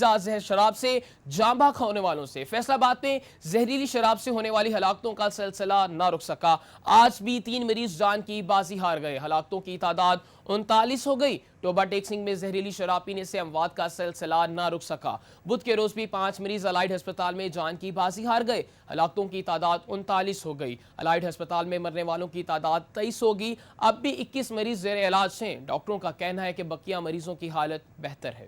اجزاء زہر شراب سے جاں بحق ہونے والوں سے۔ فیصل آباد میں زہریلی شراب سے ہونے والی ہلاکتوں کا سلسلہ نہ رک سکا، آج بھی 3 مریض جان کی بازی ہار گئے، ہلاکتوں کی تعداد 39 ہو گئی۔ ٹوبہ ٹیکسنگ میں زہریلی شراب پینے سے اموات کا سلسلہ نہ رک سکا، بدھ کے روز بھی 5 مریض الائڈ ہسپتال میں جان کی بازی ہار گئے، ہلاکتوں کی تعداد 39 ہو گئی۔ الائڈ ہسپتال میں مرنے والوں کی تعداد 23 ہوگی، اب بھی 21 مریض زیر علاج ہیں، ڈاکٹروں کا کہنا ہے کہ بقیہ مریضوں کی حالت بہتر ہے۔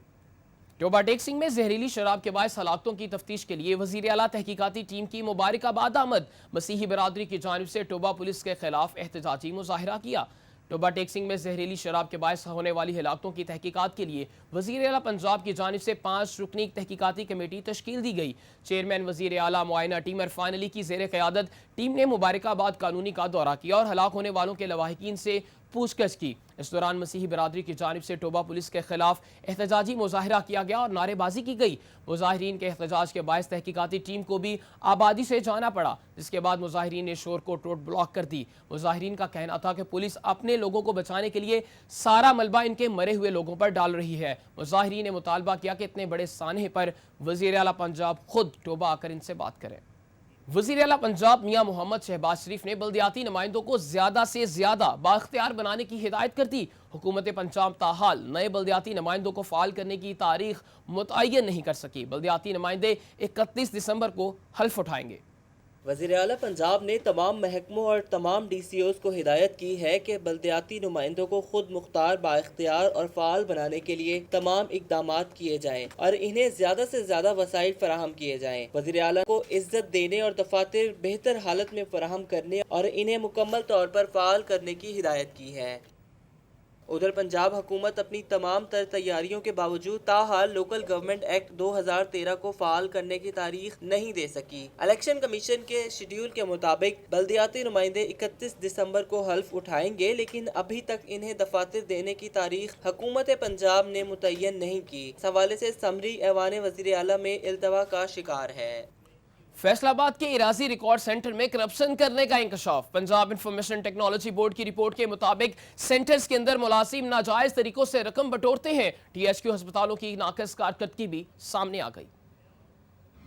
ٹوبہ ٹیکسنگ میں زہریلی شراب کے باعث ہلاکتوں کی تفتیش کے لیے وزیر اعلیٰ تحقیقاتی ٹیم کی مبارکباد آمد، مسیحی برادری کی جانب سے ٹوبہ پولیس کے خلاف احتجاجی مظاہرہ کیا۔ ٹوبہ ٹیکسنگ میں زہریلی شراب کے باعث ہونے والی ہلاکتوں کی تحقیقات کے لیے وزیر اعلیٰ پنجاب کی جانب سے 5 رکنی تحقیقاتی کمیٹی تشکیل دی گئی۔ چیئرمین وزیر اعلیٰ معائنہ ٹیم عرفان علی کی زیر قیادت ٹیم نے مبارکآباد کالونی کا دورہ کیا اور ہلاک ہونے والوں کے لواحقین سے پوچھ گچھ کی۔ اس دوران مسیحی برادری کی جانب سے ٹوبہ پولیس کے خلاف احتجاجی مظاہرہ کیا گیا اور نعرے بازی کی گئی۔ مظاہرین کے احتجاج کے باعث تحقیقاتی ٹیم کو بھی آبادی سے جانا پڑا، جس کے بعد مظاہرین نے شور کو روڈ بلاک کر دی۔ مظاہرین کا کہنا تھا کہ پولیس اپنے لوگوں کو بچانے کے لیے سارا ملبہ ان کے مرے ہوئے لوگوں پر ڈال رہی ہے۔ مظاہرین نے مطالبہ کیا کہ اتنے بڑے سانحے پر وزیر اعلیٰ پنجاب خود ٹوبہ آ کر ان سے بات کریں۔ وزیر اعلیٰ پنجاب میاں محمد شہباز شریف نے بلدیاتی نمائندوں کو زیادہ سے زیادہ بااختیار بنانے کی ہدایت کر دی۔ حکومت پنجاب تاحال نئے بلدیاتی نمائندوں کو فعال کرنے کی تاریخ متعین نہیں کر سکی۔ بلدیاتی نمائندے 31 دسمبر کو حلف اٹھائیں گے۔ وزیر اعلیٰ پنجاب نے تمام محکموں اور تمام ڈی سی اوز کو ہدایت کی ہے کہ بلدیاتی نمائندوں کو خود مختار، بااختیار اور فعال بنانے کے لیے تمام اقدامات کیے جائیں اور انہیں زیادہ سے زیادہ وسائل فراہم کیے جائیں۔ وزیر اعلیٰ کو عزت دینے اور دفاتر بہتر حالت میں فراہم کرنے اور انہیں مکمل طور پر فعال کرنے کی ہدایت کی ہے۔ ادھر پنجاب حکومت اپنی تمام تر تیاریوں کے باوجود تاحال لوکل گورنمنٹ ایکٹ 2013 کو فعال کرنے کی تاریخ نہیں دے سکی۔ الیکشن کمیشن کے شیڈیول کے مطابق بلدیاتی نمائندے 31 دسمبر کو حلف اٹھائیں گے، لیکن ابھی تک انہیں دفاتر دینے کی تاریخ حکومت پنجاب نے متعین نہیں کی۔ اس حوالے سے سمری ایوان وزیر اعلیٰ میں التوا کا شکار ہے۔ فیصل آباد کے اراضی ریکارڈ سینٹر میں کرپشن کرنے کا انکشاف۔ پنجاب انفارمیشن ٹیکنالوجی بورڈ کی رپورٹ کے مطابق سینٹرز کے اندر ملازم ناجائز طریقوں سے رقم بٹورتے ہیں۔ ٹی ایچ کیو ہسپتالوں کی ناقص کارکردگی بھی سامنے آ گئی۔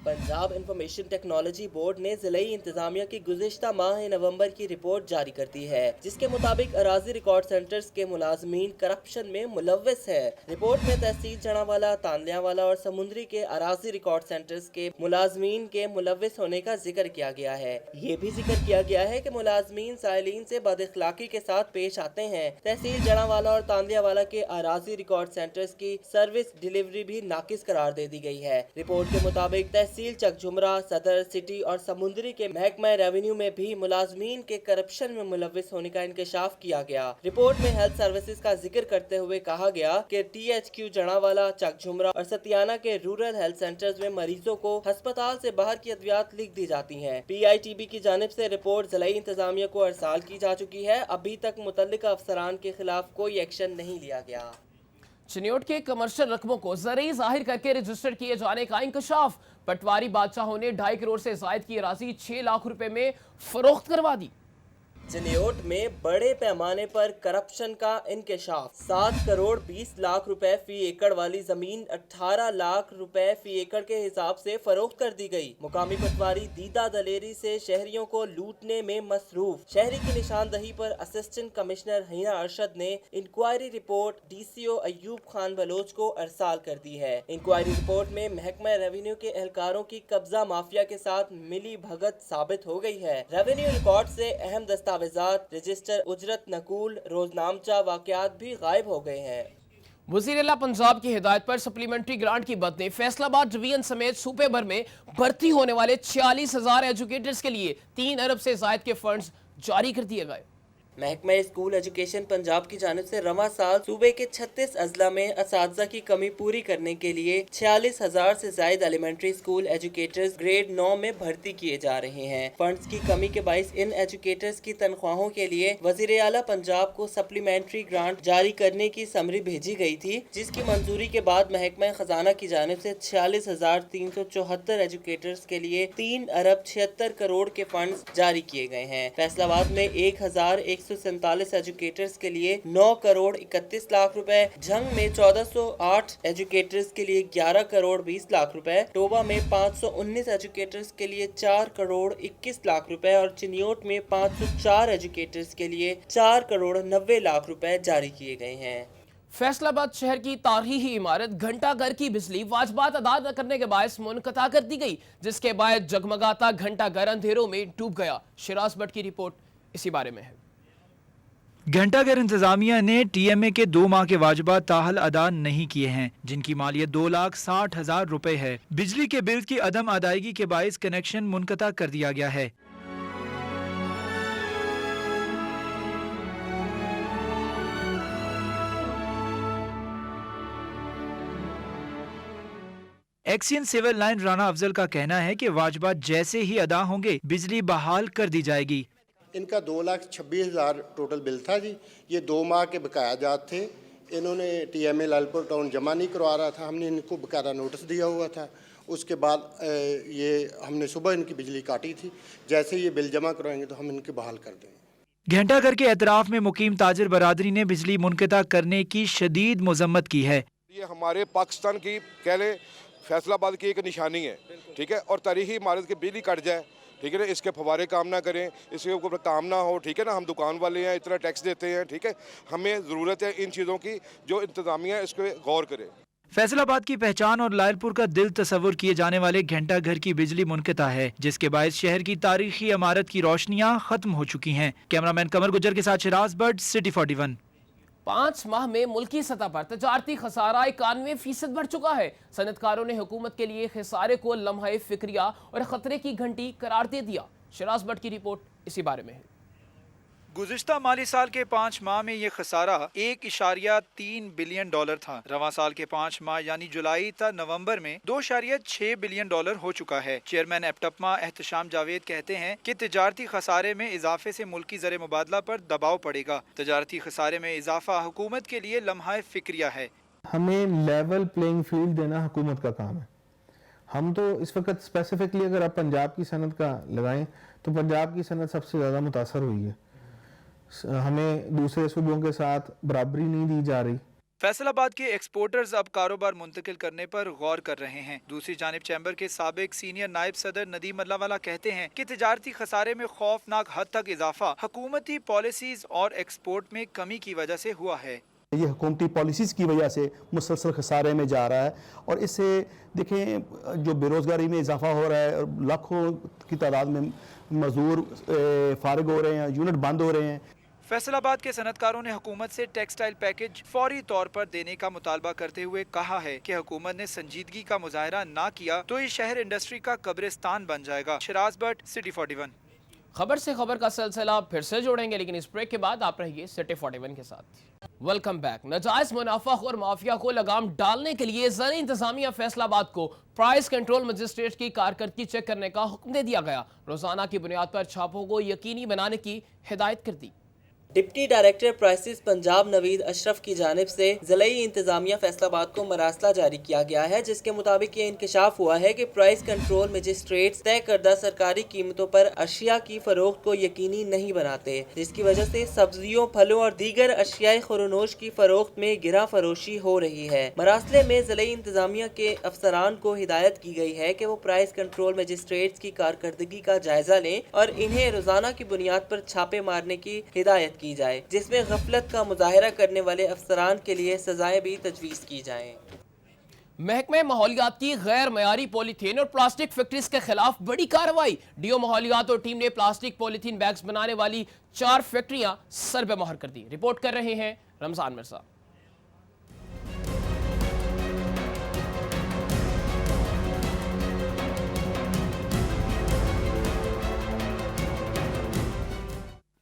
پنجاب انفارمیشن ٹیکنالوجی بورڈ نے ضلعی انتظامیہ کی گزشتہ ماہ نومبر کی رپورٹ جاری کر دی ہے، جس کے مطابق اراضی ریکارڈ سینٹرز کے ملازمین کرپشن میں ملوث ہے۔ رپورٹ میں تحصیل جڑاوالا، تانلیاوالا اور سمندری کے اراضی ریکارڈ سینٹرز کے ملازمین کے ملوث ہونے کا ذکر کیا گیا ہے۔ یہ بھی ذکر کیا گیا ہے کہ ملازمین سائلین سے بد اخلاقی کے ساتھ پیش آتے ہیں۔ تحصیل جڑاوالا اور تانلیاوالا کے اراضی ریکارڈ سینٹرز کی سروس ڈیلیوری بھی ناقص قرار دے دی گئی ہے۔ رپورٹ کے مطابق تحصیل چک جمرہ، صدر سٹی اور سمندری کے محکمہ ریونیو میں بھی ملازمین کے کرپشن میں ملوث ہونے کا انکشاف کیا گیا۔ رپورٹ میں ہیلتھ سروسز کا ذکر کرتے ہوئے کہا گیا کہ ٹی ایچ کیو جڑاوالا، چک جمرہ اور ستیانہ کے رورل ہیلتھ سینٹرز میں مریضوں کو ہسپتال سے باہر کی ادویات لکھ دی جاتی ہیں۔ پی آئی ٹی بی کی جانب سے رپورٹ ضلعی انتظامیہ کو ارسال کی جا چکی ہے۔ ابھی تک متعلقہ افسران کے خلاف کوئی ایکشن نہیں لیا گیا۔ چنیوٹ کے کمرشل رقبوں کو زرعی ظاہر کر کے رجسٹر کیے جانے کا انکشاف۔ پٹواری بادشاہوں نے 2.5 کروڑ سے زائد کی اراضی 6 لاکھ روپے میں فروخت کروا دی۔ چنیوٹ میں بڑے پیمانے پر کرپشن کا انکشاف۔ 7 کروڑ 20 لاکھ روپے فی ایکڑ والی زمین 18 لاکھ روپے فی ایکڑ کے حساب سے فروخت کر دی گئی۔ مقامی پٹواری دیدہ دلیری سے شہریوں کو لوٹنے میں مصروف۔ شہری کی نشاندہی پر اسسٹنٹ کمشنر حنا ارشد نے انکوائری رپورٹ ڈی سی او ایوب خان بلوچ کو ارسال کر دی ہے۔ انکوائری رپورٹ میں محکمہ ریونیو کے اہلکاروں کی قبضہ مافیا کے ساتھ ملی بھگت ثابت ہو گئی ہے۔ ریونیو ریکارڈ سے اہم دستاویزات، رجسٹر، اجرت نقول، روزنامچہ واقعات بھی غائب ہو گئے ہیں۔ وزیر اعلیٰ پنجاب کی ہدایت پر سپلیمنٹری گرانٹ کی بد نے فیصل آباد ڈویژن سمیت صوبے بھر میں بھرتی ہونے والے 46,000 ایجوکیٹرز کے لیے 3 ارب سے زائد کے فنڈز جاری کر دیے گئے۔ محکمہ اسکول ایجوکیشن پنجاب کی جانب سے رواں سال صوبے کے 36 اضلاع میں اساتذہ کی کمی پوری کرنے کے لیے 46,000 سے زائد ایلیمنٹری اسکول ایجوکیٹرز گریڈ 9 میں بھرتی کیے جا رہے ہیں۔ فنڈز کی کمی کے باعث ان ایجوکیٹرز کی تنخواہوں کے لیے وزیر اعلیٰ پنجاب کو سپلیمنٹری گرانٹ جاری کرنے کی سمری بھیجی گئی تھی، جس کی منظوری کے بعد محکمہ خزانہ کی جانب سے 46,374 ایجوکیٹرز کے لیے 3 ارب 76 کروڑ کے فنڈز جاری کیے گئے ہیں۔ فیصل آباد میں 1,100 2347 एजुकेटर्स के लिए 9 करोड़ 31 लाख रुपए, झंग में 1408 एजुकेटर्स के लिए 11 करोड़ 20 लाख रुपए, टोबा में 519 एजुकेटर्स के लिए 4 करोड़ 21 लाख रुपए और चिन्योट में 504 एजुकेटर्स के लिए 4 करोड़ 90 लाख रुपए जारी किए गए हैं। फैसलाबाद शहर की तारीखी इमारत घंटा घर की बिजली वाजबात अदा न करने के बायस मुनक़ता कर दी गई, जिसके बाद जगमगाता घंटा घर अंधेरों में डूब गया। शिराज भट्ट की रिपोर्ट इसी बारे में है। घंटाघर इंतजामिया ने टीएमए के 2 माह के वाजिबात ताहल अदा नहीं किए हैं, जिनकी मालियत 2,60,000 रुपए है। बिजली के बिल की अदम अदायगी के बायस कनेक्शन मुनक़ता कर दिया गया है। एक्सियन सिविल लाइन राना अफजल का कहना है कि वाजिबात जैसे ही अदा होंगे बिजली बहाल कर दी जाएगी। इनका 2,26,000 टोटल बिल था जी। ये 2 माह के बकाया जात थे। इन्होंने टीएमए लालपुर टाउन जमा नहीं करवा रहा था, हमने इनको बकायदा नोटिस दिया हुआ था। उसके बाद ये हमने सुबह इनकी बिजली काटी थी। जैसे ये बिल जमा करवाएंगे तो हम इनके बहाल कर देंगे। घंटाघर के एतराफ में मुकीम ताजिर बरादरी ने बिजली मुनक़ता करने की शदीद मजम्मत की है। ये हमारे पाकिस्तान की कह लें फैसलाबाद की एक निशानी है, ठीक है, और तारीखी इमारत की बिजली कट जाए, ठीक है ना, इसके फवारे काम ना करें, इसके ऊपर काम ना हो, ठीक है ना। हम दुकान वाले हैं, इतना टैक्स देते हैं, ठीक है, हमें ज़रूरत है इन चीज़ों की, जो इंतज़ामिया इस पर गौर करे। फैसलाबाद की पहचान और लायलपुर का दिल तस्वुर किए जाने वाले घंटा घर की बिजली मुनक़ता है, जिसके बायस शहर की तारीखी इमारत की रोशनियां खत्म हो चुकी हैं। कैमरामैन कमर गुजर के साथ शिराज भट्ट, सिटी 41। 5 माह में मुल्की सतह पर तजारती खसारा 91% बढ़ चुका है। सनतकारों ने हुकूमत के लिए खसारे को लम्हा फिक्रिया और खतरे की घंटी करार दे दिया। शिराज भट्ट की रिपोर्ट इसी बारे में है। गुज़िश्ता माली साल के 5 माह में ये खसारा $1.3 बिलियन था। रवां साल के 5 माह यानी जुलाई तक नवंबर में $2.6 बिलियन हो चुका है। चेयरमैन एप्टपमा एहतशाम जावेद कहते हैं कि तजारती खसारे में इजाफे से मुल्की ज़र मुबादला पर दबाव पड़ेगा। तजारती खसारे में इजाफा हुकूमत के लिए लम्हा फिक्रिया है। हमें लेवल प्लेइंग फील्ड देना हुकूमत का काम है। हम तो इस वक्त स्पेसिफिकली अगर आप पंजाब की सनत का लगाएं तो पंजाब की सनत सबसे ज़्यादा मुतासर हुई है। हमें दूसरे सूबों के साथ बराबरी नहीं दी जा रही। फैसलाबाद के एक्सपोर्टर्स अब कारोबार मुंतकिल करने पर गौर कर रहे हैं। दूसरी जानिब चैम्बर के साबिक सीनियर नायब सदर नदीम अल्लाहवाला कहते हैं कि तजारती खसारे में खौफनाक हद तक इजाफा हुकूमती पॉलिसीज और एक्सपोर्ट में कमी की वजह से हुआ है। ये हुकूमती पॉलिसीज़ की वजह से मुसलसल खसारे में जा रहा है और इससे देखें जो बेरोज़गारी में इजाफा हो रहा है और लाखों की तादाद में मजदूर फारिग हो रहे हैं, यूनिट बंद हो रहे हैं। फैसलाबाद के सनतकारों ने हुकूमत से टेक्सटाइल पैकेज फौरी तौर पर देने का मुतालबा करते हुए कहा है कि हुकूमत ने संजीदगी का मुजाहरा ना किया तो ये शहर इंडस्ट्री का कब्रिस्तान बन जाएगा। शिराज भट्ट, सिटी 41। खबर से खबर का सिलसिला फिर से जोड़ेंगे, लेकिन इस ब्रेक के बाद आप रहिए सिटी 41 के साथ। Welcome back. नाजायज मुनाफाखोर माफिया को लगाम डालने के लिए ज़र इंतजामिया फैसलाबाद को प्राइस कंट्रोल मजिस्ट्रेट की कारकर्दगी चेक करने का हुक्म दे दिया गया। रोजाना की बुनियाद पर छापों को यकीनी बनाने की हिदायत कर दी। Deputy director prices Punjab Naveed Ashraf की जानिब से ज़िलाई इंतजामिया फैसलाबाद को मरासला जारी किया गया है, जिसके मुताबिक ये इंकशाफ हुआ है कि प्राइस कंट्रोल मजिस्ट्रेट तय करदा सरकारी कीमतों पर अशिया की फरोख्त को यकीनी नहीं बनाते, जिसकी वजह से सब्जियों, फलों और दीगर अशियाई खुरनोश की फरोख्त में गिरा फरोशी हो रही है। मरासले में ज़िलाई इंतजामिया के अफसरान को हिदायत की गई है कि वो प्राइस कंट्रोल मजिस्ट्रेट की कारकर्दगी का जायजा लें और इन्हें रोजाना की बुनियाद पर छापे मारने की हिदायत की जाए, जिसमें गफलत का मुजाहिरा करने वाले अफसरान के लिए सजाएं भी तजवीज़ की जाएं। महकमे माहौलियात की गैर मयारी पॉलीथीन और प्लास्टिक फैक्ट्रीज के खिलाफ बड़ी कार्रवाई। डीओ माहौलियात और टीम ने प्लास्टिक पॉलीथीन बैग्स बनाने वाली 4 फैक्ट्रियां सर पे मोहर कर दी। रिपोर्ट कर रहे हैं रमजान मिर्जा।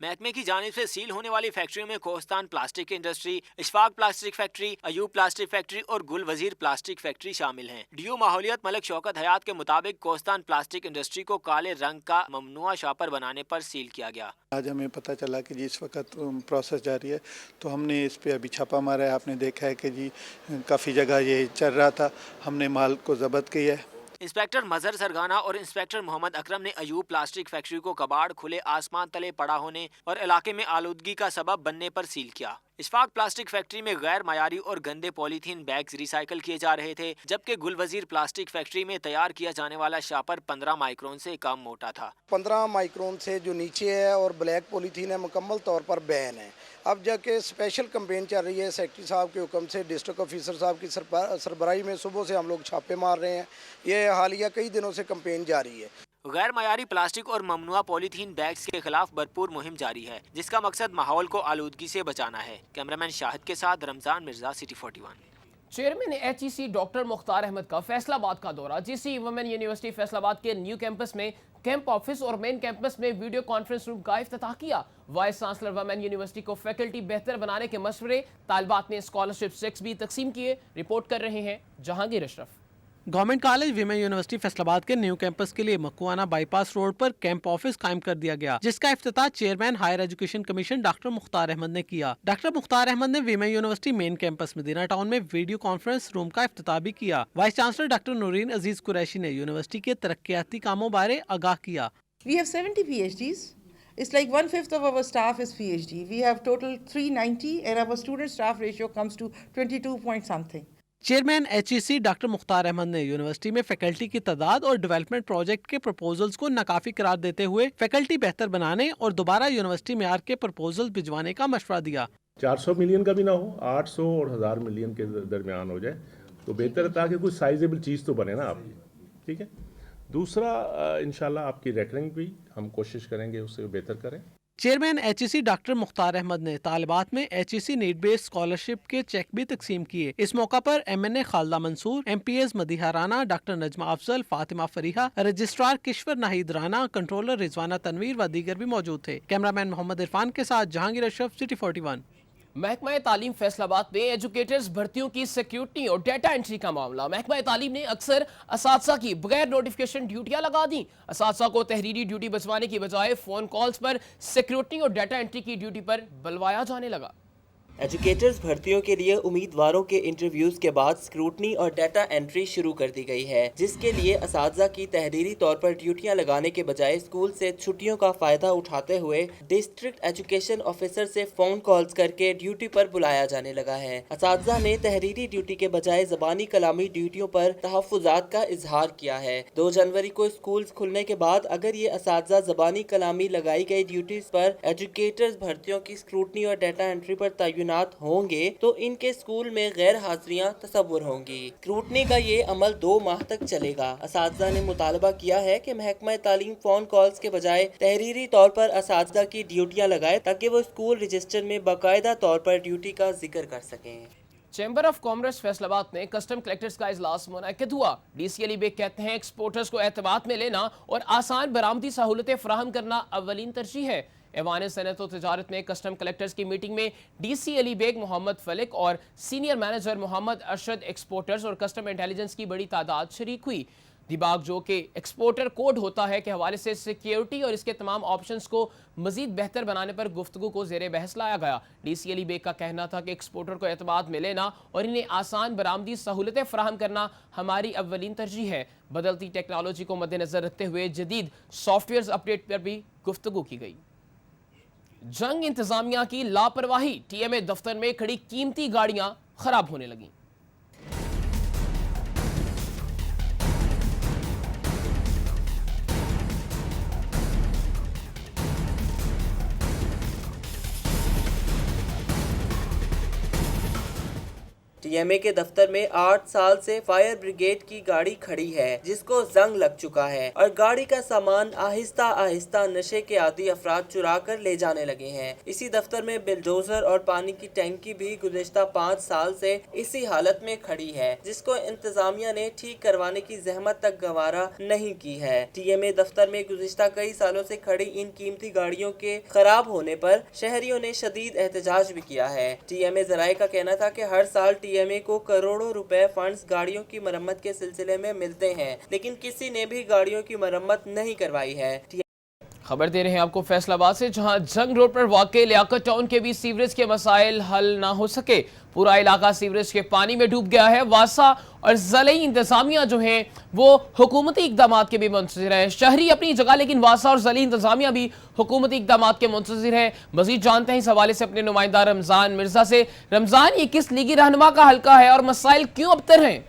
महकमे की जानिब से सील होने वाली फैक्ट्रियों में Kohistan plastic industry, Ishfaq plastic factory, Ayub plastic factory और गुल वजीर प्लास्टिक फैक्ट्री शामिल हैं। डीओ माहौलियात मलिक शौकत हयात के मुताबिक कोहस्तान प्लास्टिक इंडस्ट्री को काले रंग का ममनुआ शापर बनाने पर सील किया गया। आज हमें पता चला कि जी इस वक्त प्रोसेस जारी है, तो हमने इस पे अभी छापा मारा है। आपने देखा है कि जी काफ़ी जगह ये चल रहा था, हमने माल को जब्त किया है। इंस्पेक्टर मजहर सरगाना और इंस्पेक्टर मोहम्मद अकरम ने अयूब प्लास्टिक फैक्ट्री को कबाड़ खुले आसमान तले पड़ा होने और इलाके में आलूदगी का सबब बनने पर सील किया। इशफाक प्लास्टिक फैक्ट्री में गैर मयारी और गंदे पॉलीथीन बैग्स रिसाइकल किए जा रहे थे, जबकि गुलवजीर प्लास्टिक फैक्ट्री में तैयार किया जाने वाला शापर 15 माइक्रोन से कम मोटा था। 15 माइक्रोन से जो नीचे है और ब्लैक पॉलीथीन है मुकम्मल तौर पर बैन है। अब जाके स्पेशल कंपेन चल रही है सेक्रेटरी साहब के हुक्म से, डिस्ट्रिक्ट ऑफिसर साहब की सरबराही में सुबह से हम लोग छापे मार रहे हैं। ये हालिया कई दिनों से कंपेन जारी है। गैर मयारी प्लास्टिक और ममनुआ पॉलीथीन बैग्स के खिलाफ भरपूर मुहिम जारी है, जिसका मकसद माहौल को आलूदगी से बचाना है। कैमरामैन शाहिद के साथ Ramzan Mirza, city 41। Chairman HEC doctor Mukhtar Ahmad का फैसलाबाद का दौरा। GC वुमेन यूनिवर्सिटी फैसलाबाद के न्यू कैंपस में कैंप ऑफिस और मेन कैंपस में वीडियो कॉन्फ्रेंस रूम का इफ्तिताह किया। वाइस चांसलर वुमेन यूनिवर्सिटी को फैकल्टी बेहतर बनाने के मशवरे, तालिबात ने स्कॉलरशिप चेक्स भी तकसीम किए। रिपोर्ट कर रहे हैं Jahangir Ashraf. Government college women university Faisalabad के न्यू कैंपस के लिए मकुआना बाईपास रोड पर कैंप ऑफिस कायम कर दिया गया, जिसका इफ्तिताह chairman higher education commission doctor Mukhtar Ahmad ने किया। डॉक्टर मुख्तार अहमद ने women university main campus Madina town में वीडियो कॉन्फ्रेंस रूम का इफ्तिताह भी किया। Vice chancellor doctor Noreen Aziz Qureshi ने यूनिवर्सिटी के तरक्याती कामों बारे आगाह किया। We have 70 PhDs. It's like 1/5 of our staff is PhD. We have total 390 and our student staff ratio comes to 22 point something. Chairman HEC doctor Mukhtar Ahmad ने यूनिवर्सिटी में फैकल्टी की तादाद और डेवलपमेंट प्रोजेक्ट के प्रपोजल्स को नाकाफी करार देते हुए फैकल्टी बेहतर बनाने और दोबारा यूनिवर्सिटी मेयार के प्रपोजल भिजवाने का मशवरा दिया। 400 मिलियन का भी ना हो, 800 और 1000 मिलियन के दरमियान हो जाए तो बेहतर है, ताकि कुछ साइजेबल चीज़ तो बने ना आपकी। ठीक है। दूसरा इंशाल्लाह आपकी रैंकिंग भी हम कोशिश करेंगे उससे बेहतर करें। Chairman HEC doctor Mukhtar Ahmad ने तालिबात में HEC नीड बेस्ड स्कॉलरशिप के चेक भी तकसीम किए। इस मौका पर MNA Khalida Mansoor, MPS Madiha Rana, doctor Najma Afzal, Fatima Fariha, registrar Kishwar Naheed Rana, controller Rizwana Tanveer व दीगर भी मौजूद थे। कैमरामैन मोहम्मद इरफान के साथ जहांगीर अशरफ, सिटी 41। महकमा तालीम फैसलाबाद में एजुकेटर्स भर्तियों की सिक्योरिटी और डेटा एंट्री का मामला। महकमा तालीम ने अक्सर असातिज़ा की बगैर नोटिफिकेशन ड्यूटियां लगा दी। असातिज़ा को तहरीरी ड्यूटी बचवाने की बजाय फ़ोन कॉल्स पर सिक्योरिटी और डेटा एंट्री की ड्यूटी पर बुलवाया जाने लगा। एजुकेटर्स भर्तियों के लिए उम्मीदवारों के इंटरव्यूज के बाद स्क्रूटनी और डाटा एंट्री शुरू कर दी गई है, जिसके लिए असातिज़ा की तहरीरी तौर पर ड्यूटियां लगाने के बजाय स्कूल से छुट्टियों का फायदा उठाते हुए डिस्ट्रिक्ट एजुकेशन ऑफिसर से फोन कॉल्स करके ड्यूटी पर बुलाया जाने लगा है। असातिज़ा ने तहरीरी ड्यूटी के बजाय ज़बानी कलामी ड्यूटियों पर तहफ़्फ़ुज़ात का इजहार किया है। 2 जनवरी को स्कूल खुलने के बाद अगर ये असातिज़ा ज़बानी कलामी लगाई गई ड्यूटीज पर एजुकेटर्स भर्तियों की स्क्रूटनी और डाटा एंट्री पर तैनात होंगे तो इनके स्कूल में गैर हाजिरियां तस्वुर होंगी। स्क्रूटनी का ये अमल 2 माह तक चलेगा। असातिज़ा ने मुतालबा किया है कि महकमा तालीम फोन कॉल्स के बजाय तहरीरी तौर पर असातिज़ा की ड्यूटियां लगाए, ताकि वो स्कूल रजिस्टर में बाकायदा तौर पर ड्यूटी का जिक्र कर सकें। चैम्बर ऑफ कॉमर्स फैसलाबाद में कस्टम कलेक्टर्स का इजलास मुनअक्किद हुआ। DC अली बेग कहते हैं एक्सपोर्टर्स को एतमाद में लेना और आसान बरामदी सहूलतें फराहम करना अव्वलीन तरजीह है। ऐवान सनअत व तिजारत में कस्टम कलेक्टर्स की मीटिंग में DC अली बेग, मोहम्मद फलिक और senior manager Mohammad Arshad exporters और कस्टम इंटेलिजेंस की बड़ी तादाद शरीक हुई। दिबाग जो कि एक्सपोर्टर कोड होता है के हवाले से सिक्योरिटी और इसके तमाम ऑप्शंस को मजीद बेहतर बनाने पर गुफ्तगू को ज़ेरे बहस लाया गया। DC अली बेग का कहना था कि एक्सपोर्टर को एतमाद में लेना और इन्हें आसान बरामदी सहूलतें फराहम करना हमारी अव्वलीन तरजीह है। बदलती टेक्नोलॉजी को मद्देनजर रखते हुए जदीद सॉफ्टवेयर अपडेट पर भी गुफ्तगू की गई। जंग इंतजामिया की लापरवाही, TMA दफ्तर में खड़ी कीमती गाड़ियां खराब होने लगी। TMA के दफ्तर में 8 साल से फायर ब्रिगेड की गाड़ी खड़ी है, जिसको जंग लग चुका है और गाड़ी का सामान आहिस्ता आहिस्ता नशे के आदी अफराद चुरा कर ले जाने लगे हैं। इसी दफ्तर में बिलडोजर और पानी की टैंकी भी गुज़िश्ता 5 साल से इसी हालत में खड़ी है, जिसको इंतजामिया ने ठीक करवाने की जहमत तक गवारा नहीं की है। TMA दफ्तर में गुज़िश्ता कई सालों से खड़ी इन कीमती गाड़ियों के खराब होने पर शहरियों ने शदीद एहतजाज भी किया है। TMA ज़राए का कहना था कि हर साल TMA को करोड़ों रुपए फंड्स गाड़ियों की मरम्मत के सिलसिले में मिलते हैं, लेकिन किसी ने भी गाड़ियों की मरम्मत नहीं करवाई है। खबर दे रहे हैं आपको फैसलाबाद से, जहां जंग रोड पर वाक़ लियाकत टाउन के भी सीवरेज के मसाइल हल ना हो सके। पूरा इलाका सीवरेज के पानी में डूब गया है। वासा और ज़लई इंतजामिया जो हैं वो हुकूमती इक़दामात के भी मुंतज़िर हैं। शहरी अपनी जगह, लेकिन वासा और ज़लई इंतजामिया भी हुकूमती इक़दामात के मुंतज़िर हैं। मज़ीद जानते हैं इस हवाले से अपने नुमाइंदा रमज़ान मिर्ज़ा से। रमज़ान, ये किस लीगी रहनुमा का हल्का है और मसाइल क्यों अबतर हैं?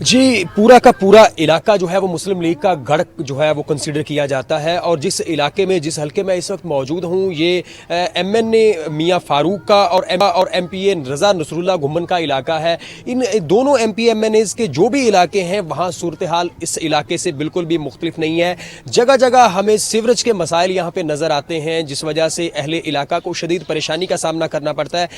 जी, पूरा का पूरा इलाका जो है वो मुस्लिम लीग का गढ़ जो है वो कंसीडर किया जाता है। और जिस इलाके में, जिस हल्के में इस वक्त मौजूद हूँ, ये MNA मियाँ फारूक का और MPA रज़ा नसरुल्लाह घुमन का इलाका है। इन दोनों MP MNAs के जो भी इलाके हैं वहाँ सूरत हाल इस इलाके से बिल्कुल भी मुख्तलिफ नहीं है। जगह जगह हमें सीवरेज के मसाइल यहाँ पे नज़र आते हैं, जिस वजह से अहले इलाका को शदीद परेशानी का सामना करना पड़ता है।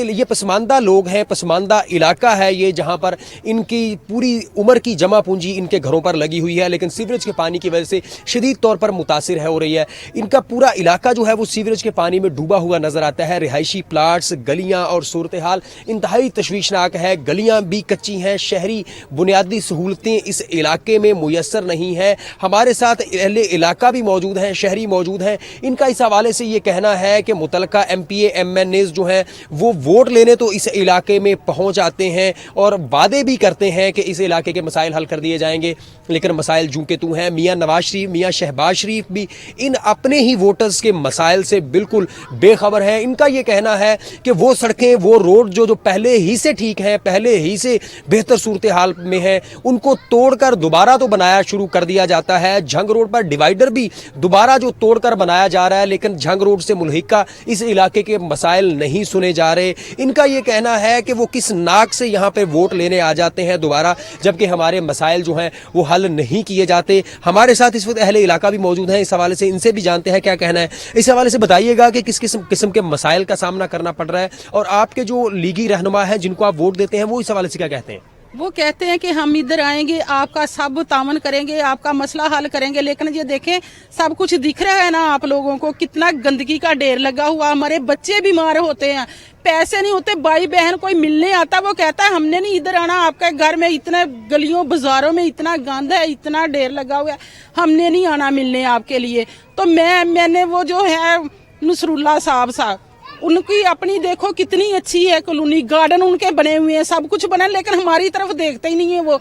ये पसमानदा लोग हैं, पसमानदा इलाका है ये, जहाँ पर इनकी पूरी उम्र की जमा पूंजी इनके घरों पर लगी हुई है, लेकिन सीवरेज के पानी की वजह से शदीद तौर पर मुतासिर हो रही है। इनका पूरा इलाका जो है वो सीवरेज के पानी में डूबा हुआ नजर आता है। रिहायशी प्लाट्स, गलियां और सूरत हाल इंतहाई तशवीशनाक है। गलियां भी कच्ची हैं, शहरी बुनियादी सहूलतें इस इलाके में मुयसर नहीं है। हमारे साथ अहले इलाका भी मौजूद हैं, शहरी मौजूद हैं। इनका इस हवाले से ये कहना है कि मुतलका MPA MNAs जो हैं वो वोट लेने तो इस इलाके में पहुँच आते हैं और वादे भी करते हैं कि इस इलाके के मसाइल हल कर दिए जाएंगे, लेकिन मसाइल जूं के तूं हैं। मियां नवाज शरीफ, मियां शहबाज शरीफ भी इन अपने ही वोटर्स के मसाइल से बिल्कुल बेखबर हैं। इनका ये कहना है कि वो सड़कें, वो रोड जो पहले ही से ठीक हैं, पहले ही से बेहतर सूरत हाल में है, उनको तोड़कर दोबारा तो बनाया शुरू कर दिया जाता है। झंग रोड पर डिवाइडर भी दोबारा जो तोड़कर बनाया जा रहा है, लेकिन झंग रोड से मुल्हिका इस इलाके के मसाइल नहीं सुने जा रहे। इनका ये कहना है कि वो किस नाक से यहाँ पे वोट लेने आ जाते हैं दोबारा, जबकि हमारे मसाइल जो हैं वो हल नहीं किए जाते। हमारे साथ इस वक्त अहले इलाका भी मौजूद हैं, इस हवाले से इनसे भी जानते हैं क्या कहना है। इस हवाले से बताइएगा कि किस किस्म के मसाइल का सामना करना पड़ रहा है, और आपके जो लीगी रहनुमा हैं जिनको आप वोट देते हैं वो इस हवाले से क्या कहते हैं? वो कहते हैं कि हम इधर आएंगे, आपका सब तामन करेंगे, आपका मसला हल करेंगे। लेकिन ये देखें, सब कुछ दिख रहा है ना आप लोगों को, कितना गंदगी का ढेर लगा हुआ। हमारे बच्चे बीमार होते हैं, पैसे नहीं होते, भाई बहन कोई मिलने आता वो कहता है हमने नहीं इधर आना, आपके घर में इतने गलियों बाजारों में इतना गंद है, इतना ढेर लगा हुआ है, हमने नहीं आना मिलने आपके लिए। तो मैंने वो जो है नसरुल्लाह साहब उनकी अपनी देखो कितनी अच्छी है कॉलोनी, गार्डन उनके बने हुए हैं, सब कुछ बना, लेकिन हमारी तरफ देखते ही नहीं है। वो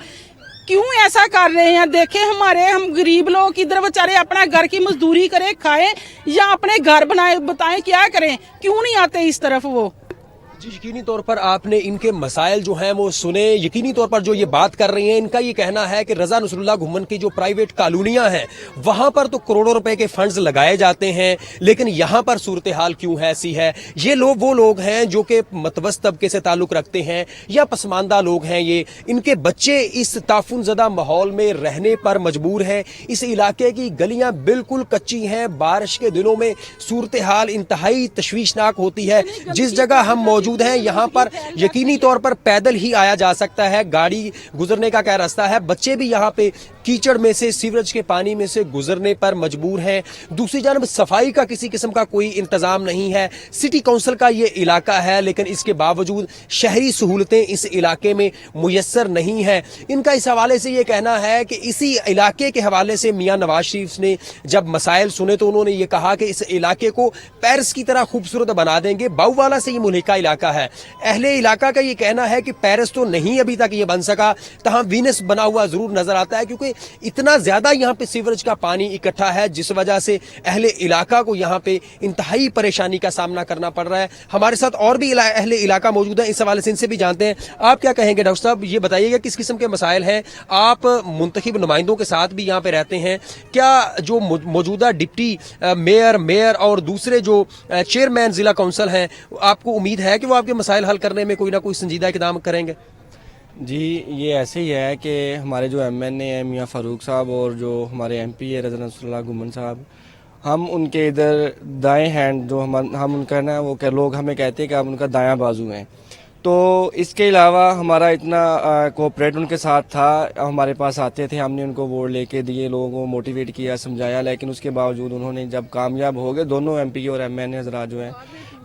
क्यों ऐसा कर रहे हैं? देखें, हम गरीब लोग इधर बेचारे अपना घर की मजदूरी करें, खाएं या अपने घर बनाए, बताएं क्या करें, क्यों नहीं आते इस तरफ वो? जी, यकीनी तौर पर आपने इनके मसाइल जो हैं वो सुने। यकीनी तौर पर जो ये बात कर रही हैं, इनका ये कहना है कि रज़ा नसरुल्लाह घुमन की जो प्राइवेट कॉलोनियां हैं वहां पर तो करोड़ों रुपए के फंड्स लगाए जाते हैं, लेकिन यहाँ पर सूरत हाल क्यों है ऐसी है? ये लोग वो लोग हैं जो कि मतवस्त तबके से ताल्लुक रखते हैं या पसमानदा लोग हैं। ये इनके बच्चे इस ताफुनज़दा माहौल में रहने पर मजबूर हैं। इस इलाके की गलियां बिल्कुल कच्ची हैं, बारिश के दिनों में सूरत हाल इंतहाई तशवीशनाक होती है। जिस जगह हम मौजूद हैं यहाँ पर यकीनी तौर पर पैदल ही आया जा सकता है, गाड़ी गुजरने का क्या रास्ता है। बच्चे भी यहाँ पे कीचड़ में से, सीवरेज के पानी में से गुजरने पर मजबूर हैं। दूसरी जानब सफाई का किसी किस्म का कोई इंतजाम नहीं है। सिटी काउंसिल का ये इलाका है, लेकिन इसके बावजूद शहरी सहूलतें इस इलाके में मुयस्सर नहीं है। इनका इस हवाले से ये कहना है कि इसी इलाके के हवाले से मियाँ नवाज शरीफ ने जब मसाइल सुने तो उन्होंने ये कहा कि इस इलाके को पेरिस की तरह खूबसूरत बना देंगे। बाऊवाला से ये मुल्हिका इलाका है। अहले इलाका का ये कहना है कि पेरिस तो नहीं अभी तक ये बन सका, तहाँ वीनस बना हुआ जरूर नजर आता है, क्योंकि इतना ज्यादा यहाँ पे सीवरेज का पानी इकट्ठा है, जिस वजह से अहले इलाका को यहाँ पे इंतहाई परेशानी का सामना करना पड़ रहा है। हमारे साथ और भी अहले इलाका मौजूद है, इस हवाले से इनसे भी जानते हैं। आप क्या कहेंगे डॉक्टर साहब? ये बताइएगा किस किस्म के मसाइल हैं। आप मुंतखब नुमाइंदों के साथ भी यहाँ पे रहते हैं, क्या जो मौजूदा डिप्टी मेयर और दूसरे जो चेयरमैन जिला काउंसिल हैं, आपको उम्मीद है कि वो आपके मसाइल हल करने में कोई ना कोई संजीदा इक़दाम करेंगे? जी, ये ऐसे ही है कि हमारे जो MNA हैं मियाँ फारूक साहब और जो हमारे MP है रज़ा नसरुल्लाह घुमन साहब, हम उनके इधर दाएं हैंड जो हम उनका ना वो लोग हमें कहते हैं कि आप उनका दायां बाजू हैं। तो इसके अलावा हमारा इतना कोऑपरेट उनके साथ था, हमारे पास आते थे, हमने उनको वोट लेके दिए, लोगों को मोटिवेट किया, समझाया, लेकिन उसके बावजूद उन्होंने जब कामयाब हो गए, दोनों MP और MNA हज़रात जो हैं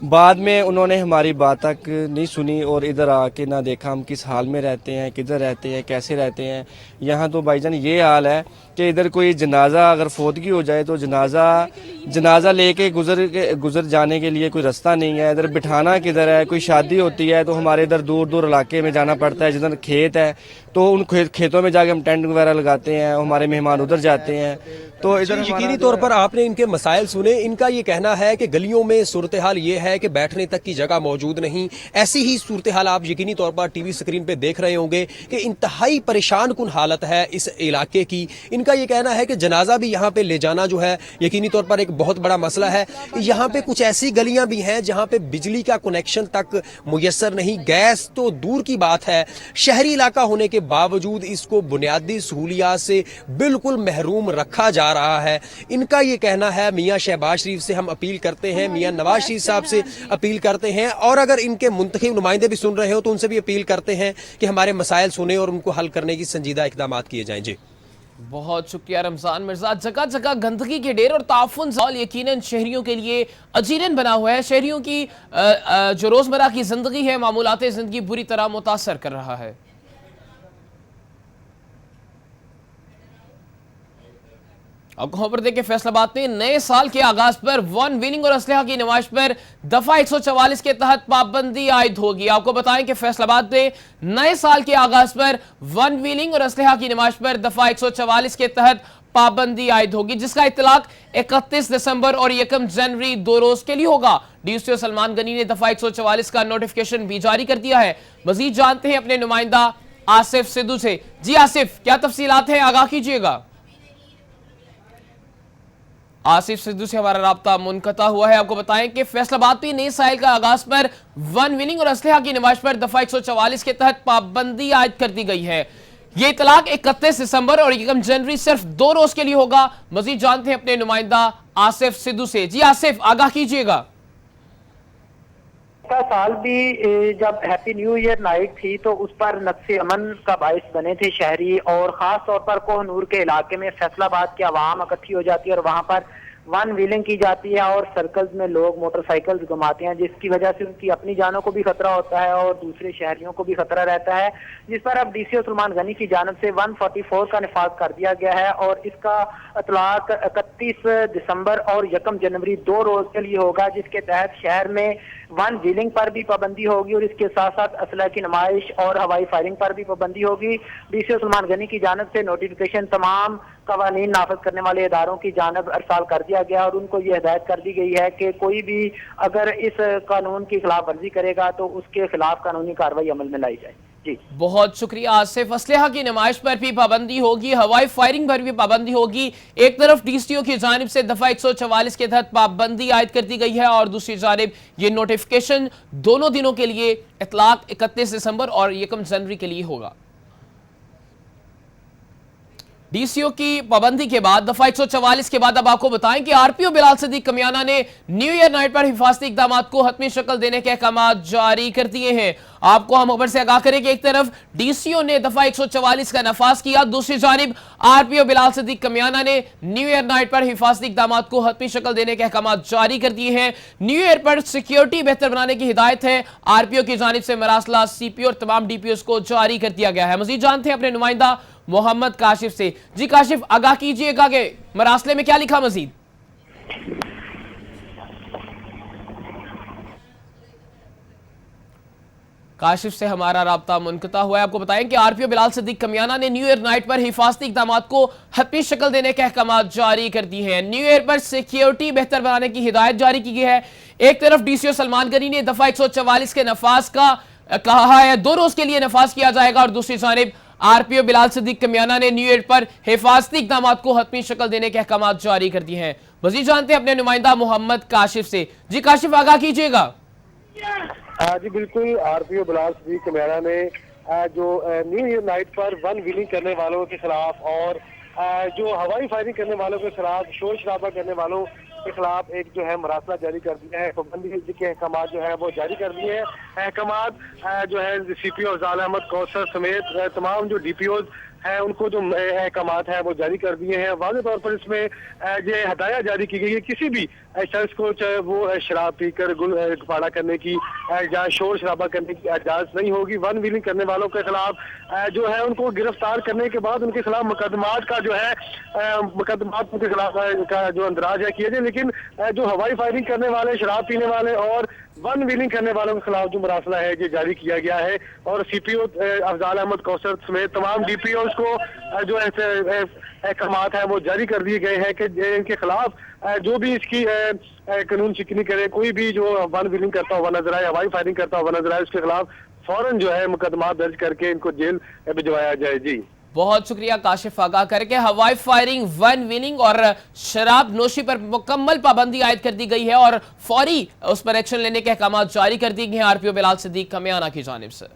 بعد میں انہوں نے ہماری بات تک نہیں سنی اور ادھر آ کے نہ دیکھا ہم کس حال میں رہتے ہیں، کدھر رہتے ہیں، کیسے رہتے ہیں. یہاں تو بھائی جان یہ حال ہے کہ ادھر کوئی جنازہ اگر فوتگی ہو جائے تو جنازہ لے کے گزر جانے کے لیے کوئی رستہ نہیں ہے. ادھر بٹھانا کدھر ہے، کوئی شادی ہوتی ہے تو ہمارے ادھر دور دور علاقے میں جانا پڑتا ہے. جدھر کھیت ہے تو ان کھیتوں میں جا کے ہم ٹینٹ وغیرہ لگاتے ہیں، ہمارے مہمان ادھر جاتے ہیں. تو ادھر یقینی طور پر آپ نے ان کے مسائل سنے. ان کا یہ کہنا ہے کہ گلیوں میں صورتحال یہ ہے کہ بیٹھنے تک کی جگہ موجود نہیں. ایسی ہی صورتحال آپ یقینی طور پر ٹی وی سکرین پہ دیکھ رہے ہوں گے کہ انتہائی پریشان کن حالت ہے اس علاقے کی. ان کا یہ کہنا ہے کہ جنازہ بھی یہاں پہ لے جانا جو ہے یقینی طور پر ایک بہت بڑا مسئلہ ہے. یہاں پہ کچھ ایسی گلیاں بھی ہیں جہاں پہ بجلی کا کنیکشن تک میسر نہیں، گیس تو دور کی بات ہے. شہری علاقہ ہونے کے باوجود اس کو بنیادی سہولیات سے بالکل محروم رکھا جا رہا ہے. ان کا یہ کہنا ہے. میاں شہباز شریف سے ہم اپیل کرتے ہیں، میاں نواز شریف صاحب سے اپیل کرتے ہیں، اور اگر ان کے منتخب نمائندے بھی سن رہے ہو تو ان سے بھی اپیل کرتے ہیں کہ ہمارے مسائل سنیں اور ان کو حل کرنے کی سنجیدہ اقدامات کیے جائیں. جی بہت شکریہ رمضان مرزا. جگہ جگہ گندگی کے ڈھیر اور تعفن زال یقیناً شہریوں کے لیے اجیرن بنا ہوا ہے. شہریوں کی جو روزمرہ کی زندگی ہے، معمولات زندگی بری طرح متاثر کر رہا ہے. اب خبر دیں کہ فیصل آباد میں نئے سال کے آغاز پر ون ویلنگ اور اسلحہ کی نمائش پر دفعہ 144 کے تحت پابندی عائد ہوگی. آپ کو بتائیں کہ فیصل آباد میں نئے سال کے آغاز پر ون ویلنگ اور اسلحہ کی نمائش پر دفعہ 144 کے تحت پابندی عائد ہوگی، جس کا اطلاق 31 دسمبر اور 1 جنوری 2 روز کے لیے ہوگا. ڈی سی او سلمان غنی نے دفعہ 144 کا نوٹیفیکیشن بھی جاری کر دیا ہے. مزید جانتے ہیں اپنے نمائندہ آصف سدھو سے. جی آصف، کیا تفصیلات ہیں، آگاہ کیجئے گا. آصف سدھو سے ہمارا رابطہ منقطع ہوا ہے. آپ کو بتائیں کہ فیصل آباد میں نئے سال کا آغاز پر ون ویلنگ اور اسلحہ کی نمائش پر دفعہ 144 کے تحت پابندی عائد کر دی گئی ہے. یہ اطلاق 31 دسمبر اور 1 جنوری صرف 2 روز کے لیے ہوگا. مزید جانتے ہیں اپنے نمائندہ آصف سدھو سے. جی آصف، آگاہ کیجئے گا. سال بھی جب ہیپی نیو ایئر نائٹ تھی تو اس پر نقص امن کا باعث بنے تھے شہری، اور خاص طور پر کوہ نور کے علاقے میں فیصل آباد کی عوام اکٹھی ہو جاتی ہے اور وہاں پر ون ویلنگ کی جاتی ہے اور سرکلز میں لوگ موٹر سائیکل گھماتے ہیں، جس کی وجہ سے ان کی اپنی جانوں کو بھی خطرہ ہوتا ہے اور دوسرے شہریوں کو بھی خطرہ رہتا ہے. جس پر اب ڈی سی او سلمان غنی کی جانب سے 144 کا نفاذ کر دیا گیا ہے اور اس کا اطلاق 31 دسمبر اور 1 جنوری 2 روز کے لیے ہوگا، جس کے تحت شہر میں ون ویلنگ پر بھی پابندی ہوگی اور اس کے ساتھ ساتھ اسلحہ کی نمائش اور ہوائی فائرنگ پر بھی پابندی ہوگی. ڈی سی او سلمان غنی کی جانب سے نوٹیفیکیشن تمام قوانین نافذ کرنے والے اداروں کی جانب ارسال کر دیا گیا اور ان کو یہ ہدایت کر دی گئی ہے کہ کوئی بھی اگر اس قانون کی خلاف ورزی کرے گا تو اس کے خلاف قانونی کارروائی عمل میں لائی جائے. جی بہت شکریہ آصف. اسلحہ کی نمائش پر بھی پابندی ہوگی، ہوائی فائرنگ پر بھی پابندی ہوگی. ایک طرف ڈی سی او کی جانب سے دفعہ 144 کے تحت پابندی عائد کر دی گئی ہے اور دوسری جانب یہ نوٹیفیکیشن دونوں دنوں کے لیے اطلاق 31 دسمبر اور 1 جنوری کے لیے ہوگا. ڈی سی او کی پابندی کے بعد دفعہ 144 کے بعد اب آپ کو بتائیں کہ آر پی او بلال صدیق کمیانہ نے نیو ایئر نائٹ پر حفاظتی اقدامات کو حتمی شکل دینے کے احکامات جاری کر دیے ہیں. آپ کو ہم خبر سے آگاہ کریں کہ ایک طرف ڈی سی او نے دفعہ 144 کا نفاذ کیا، دوسری جانب آر پی او بلال صدیق کمیانہ نے نیو ایئر نائٹ پر حفاظتی اقدامات کو حتمی شکل دینے کے احکامات جاری کر دیے ہیں. نیو ایئر پر سیکیورٹی بہتر بنانے کی ہدایت ہے، آر پی او کی جانب سے مراسلہ سی پی او اور تمام ڈی پی اوز کو جاری کر دیا گیا ہے. مزید جانتے ہیں اپنے نمائندہ محمد کاشف سے. جی کاشف، آگاہ کیجئے گا کہ مراسلے میں کیا لکھا مزید؟ کاشف سے ہمارا رابطہ منقطع ہوا ہے. آپ کو بتائیں کہ آر پی او بلال صدیق کمیانہ نے نیو ایئر نائٹ پر حفاظتی اقدامات کو حتمی شکل دینے کے احکامات جاری کر دی ہیں. نیو ایئر پر سیکیورٹی بہتر بنانے کی ہدایت جاری کی گئی ہے. ایک طرف ڈی سی او سلمان غنی نے دفعہ 144 کے نفاذ کا کہا ہے 2 روز کے لیے نفاذ کیا جائے گا اور دوسری جانب آر پی او بلال صدیق کمیانہ نے نیو ایئر پر حفاظتی اقدامات کو حتمی شکل دینے کے احکامات جاری کر دیے ہیں. مزید جانتے ہیں اپنے نمائندہ محمد کاشف سے. جی کاشف، آگاہ کیجئے گا. جی بالکل، آر پی او بلال صدیق کمیانہ نے جو نیو ایئر نائٹ پر ون ویلنگ کرنے والوں کے خلاف اور جو ہوائی فائرنگ کرنے والوں کے خلاف، شور شرابہ کرنے والوں کے خلاف ایک جو ہے مراسلہ جاری کر دیا ہے. پابندی کے احکامات جو ہے وہ جاری کر دیے ہیں. احکامات جو ہے سی پی او افضال احمد کوثر سمیت تمام جو ڈی پی اوز हैं उनको जो अहकामात हैं वो जारी कर दिए हैं। वाज़ेह तौर पर इसमें ये हदायत जारी की गई है किसी भी शख्स को चाहे वो शराब पीकर गुपाड़ा करने की या शोर शराबा करने की इजाज़त नहीं होगी। वन व्हीलिंग करने वालों के खिलाफ जो है उनको गिरफ्तार करने के बाद उनके खिलाफ मुकदमात का जो है मुकदमात उनके खिलाफ का जो अंदराज है किया जाए। लेकिन जो हवाई फायरिंग करने वाले, शराब पीने वाले और वन व्हीलिंग करने वालों के खिलाफ जो मरासला है ये जारी किया गया है और CPO अफजाल अहमद कौसर समेत तमाम DPOs को जो ऐसे अहकामात हैं वो जारी कर दिए गए हैं कि इनके खिलाफ जो भी इसकी कानून शिकनी करे, कोई भी जो वन व्हीलिंग करता हुआ नजर आए, हवाई फायरिंग करता हुआ नजर आए, उसके खिलाफ फौरन जो है मुकदमा दर्ज करके इनको जेल भिजवाया जाए। जी बहुत शुक्रिया काशिफ आगाह करके। हवाई फायरिंग, वन व्हीलिंग और शराब नोशी पर मुकम्मल पाबंदी आयद कर दी गई है और फौरी उस पर एक्शन लेने के अहकाम जारी कर दिए गए हैं RPO बिलाल सिद्दीक कमियाना की जानिब से।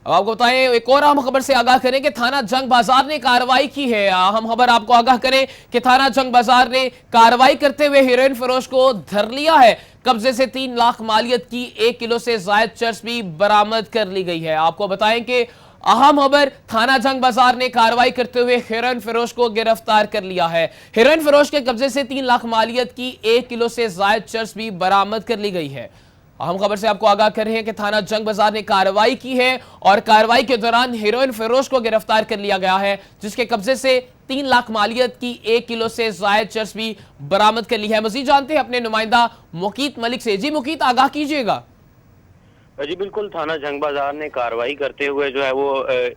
अब आपको बताएं, एक और अहम खबर से आगाह करें कि थाना जंग बाजार ने कार्रवाई की है। अहम खबर आपको आगाह करें कि थाना जंग बाजार ने कार्रवाई करते हुए हीरोइन फरोश को धर लिया है। कब्जे से 3 लाख मालियत की 1 किलो से जायद चर्स भी बरामद कर ली गई है। आपको बताएं कि अहम खबर, थाना जंग बाजार ने कार्रवाई करते हुए हेरोइन फरोश को गिरफ्तार कर लिया है। हेरोइन फरोश के कब्जे से 3 लाख मालियत की 1 किलो से जायद चर्स भी बरामद कर ली गई है। अहम खबर से आपको आगाह कर रहे हैं कि थाना जंग बाजार ने कार्रवाई की है और कार्रवाई के दौरान हेरोइन फरोश को गिरफ्तार कर लिया गया है, जिसके कब्जे से 3 लाख मालियत की 1 किलो से जायद चर्स भी बरामद कर ली है। मजीद जानते हैं अपने नुमाइंदा मुकीत मलिक से। जी मुकीत, आगाह कीजिएगा। जी बिल्कुल, थाना जंग बाजार ने कार्रवाई करते हुए जो है वो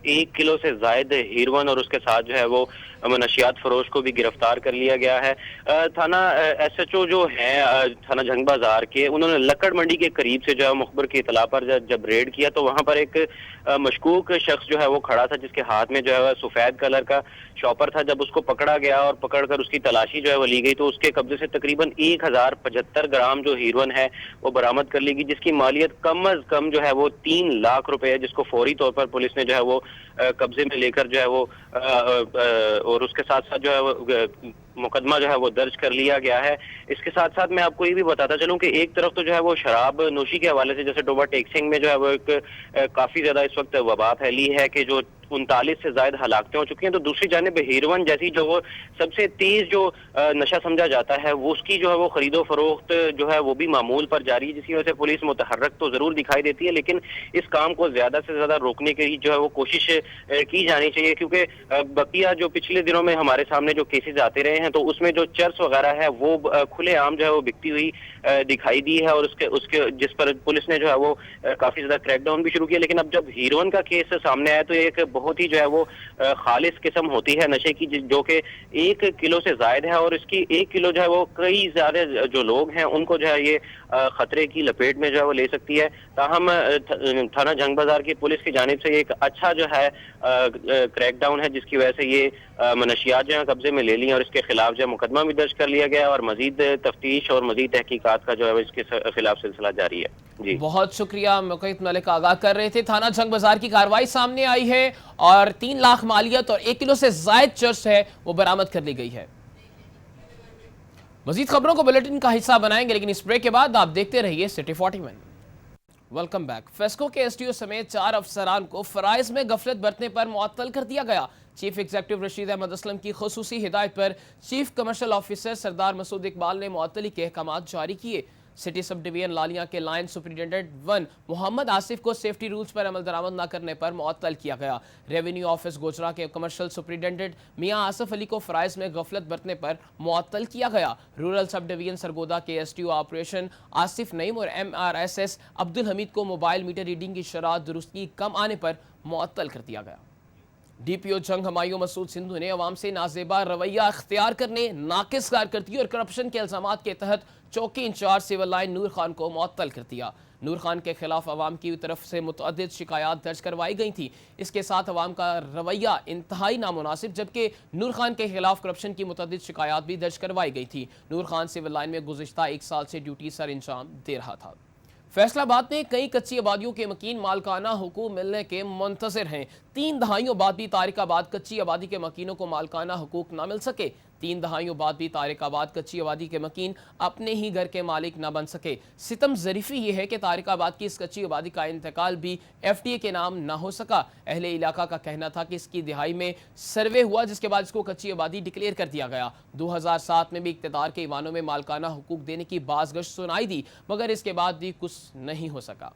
1 किलो से जायद हीरोइन और उसके साथ जो है वो मनशियात फरोश को भी गिरफ्तार कर लिया गया है। थाना SHO जो है थाना जंग बाजार के, उन्होंने लक्कड़ मंडी के करीब से जो है मुखबर की इतला पर जब रेड किया तो वहां पर एक मशकूक शख्स जो है वो खड़ा था, जिसके हाथ में जो है सफेद कलर का शॉपर था। जब उसको पकड़ा गया और पकड़कर उसकी तलाशी जो है वो ली गई तो उसके कब्जे से तकरीबन 1075 ग्राम जो हीरोइन है वो बरामद कर ली गई, जिसकी मालियत कम अज कम जो है वो 3 लाख रुपए है, जिसको फौरी तौर पर पुलिस ने जो है वो कब्जे में लेकर जो है वो और उसके साथ साथ जो है वो मुकदमा जो है वो दर्ज कर लिया गया है। इसके साथ साथ मैं आपको ये भी बताता चलूं कि एक तरफ तो जो है वो शराब नोशी के हवाले से जैसे डोबा टेक्सिंग में जो है वो एक काफी ज्यादा इस वक्त वबा फैली है कि जो 39 से ज्यादा हलाकतें हो चुकी हैं, तो दूसरी जानिब हीरोइन जैसी जो वो सबसे तेज जो नशा समझा जाता है वो उसकी जो है वो खरीदो फरोख्त जो है वो भी मामूल पर जारी है, जिसकी वजह से पुलिस मुतहर्रक तो जरूर दिखाई देती है, लेकिन इस काम को ज्यादा से ज्यादा रोकने की जो है वो कोशिश की जानी चाहिए। क्योंकि बकिया जो पिछले दिनों में हमारे सामने जो केसेस आते रहे हैं तो उसमें जो चर्स वगैरह है वो खुले आम जो है वो बिकती हुई दिखाई दी है और उसके जिस पर पुलिस ने जो है वो काफी ज्यादा क्रैकडाउन भी शुरू किया। लेकिन अब जब हीरोइन का केस सामने आया तो एक बहुत ही जो है वो खालिस किस्म होती है नशे की, जो कि 1 किलो से जायद है और इसकी 1 किलो जो है वो कई ज्यादा जो लोग हैं उनको जो है ये खतरे की लपेट में जो है वो ले सकती है। ताहम थाना जंग बाजार की पुलिस की जानिब से एक अच्छा जो है क्रैकडाउन है, जिसकी वजह से ये मनशियात जो है कब्जे में ले ली और इसके खिलाफ जो है मुकदमा भी दर्ज कर लिया गया और मजीद तफ्तीश और मजीद तहकीकात का जो है इसके खिलाफ सिलसिला जारी है। जी बहुत शुक्रिया मुकीत मलिक, आगाह कर रहे थे। थाना जंग बाजार की कार्रवाई सामने आई है और 3 लाख मालियत और 1 किलो से जायद चर्स है वो बरामद कर ली गई है। मजीद खबरों को बुलेटिन का हिस्सा बनाएंगे, लेकिन इस ब्रेक के बाद आप देखते रहिए सिटी 41। Welcome back. फेस्को के SDO समेत 4 अफसरान को फराइज में गफलत बरतने पर मुअत्तल कर दिया गया। चीफ एग्जीक्यूटिव रशीद अहमद असलम की खुसूसी हिदायत पर चीफ कमर्शियल ऑफिसर सरदार मसूद इकबाल ने मुअत्तली के अहकाम जारी किए। सिटी सब डिवीजन लालिया के लाइन सुपरिटेंडेंट 1 मोहम्मद आसिफ को सेफ्टी रूल्स पर अमल दरामद न करने पर मुअत्तल किया गया। रेवेन्यू ऑफिस गोजरा के कमर्शियल सुपरिटेंडेंट मियां आसिफ अली को फराइज में गफलत बरतने पर मुअत्तल किया गया। रूरल सब डिवीजन सरगोदा के SDO ऑपरेशन आसिफ नईम और MRSS अब्दुल हमीद को मोबाइल मीटर रीडिंग की शरात दुरुस्ती कम आने पर मुअत्तल कर दिया गया। DPO जंग हमायूं मसूद सिंधु ने अवाम से नाजेबा रवैया अख्तियार करने, नाकिस कारकर्दगी और करप्शन के इल्जामात के तहत चौकी इंचार्ज सिविल लाइन नूर खान को मुअत्तल कर दिया। नूर खान के खिलाफ अवाम की तरफ से मुतअद्दिद शिकायत दर्ज करवाई गई थी। इसके साथ अवाम का रवैया इंतहाई नामुनासिब, जबकि नूर खान के खिलाफ करप्शन की मुतअद्दिद शिकायत भी दर्ज करवाई गई थी। नूर खान सिविल लाइन में गुज़िश्ता 1 साल से ड्यूटी सर इंजाम दे रहा था। फैसलाबाद में कई कच्ची आबादियों के मकीन मालकाना हुकूक मिलने के मुंतज़िर हैं। 3 दहाइयों बाद भी तारिकाबाद कच्ची आबादी के मकीनों को मालकाना हुकूक न मिल सके। 3 दहाइयों बाद भी तारिकाबाद कच्ची आबादी के मकीन अपने ही घर के मालिक न बन सके। सितम ज़रीफ़ी ये है कि तारिकाबाद की इस कच्ची आबादी का इंतकाल भी FTA के नाम न हो सका। अहले इलाका का कहना था कि इसकी दिहाई में सर्वे हुआ, जिसके बाद इसको कच्ची आबादी डिक्लेयर कर दिया गया। 2007 में भी इक़्तिदार के ईवानों में मालकाना हुकूक देने की बाज़गश्त सुनाई दी, मगर इसके बाद भी कुछ नहीं हो सका।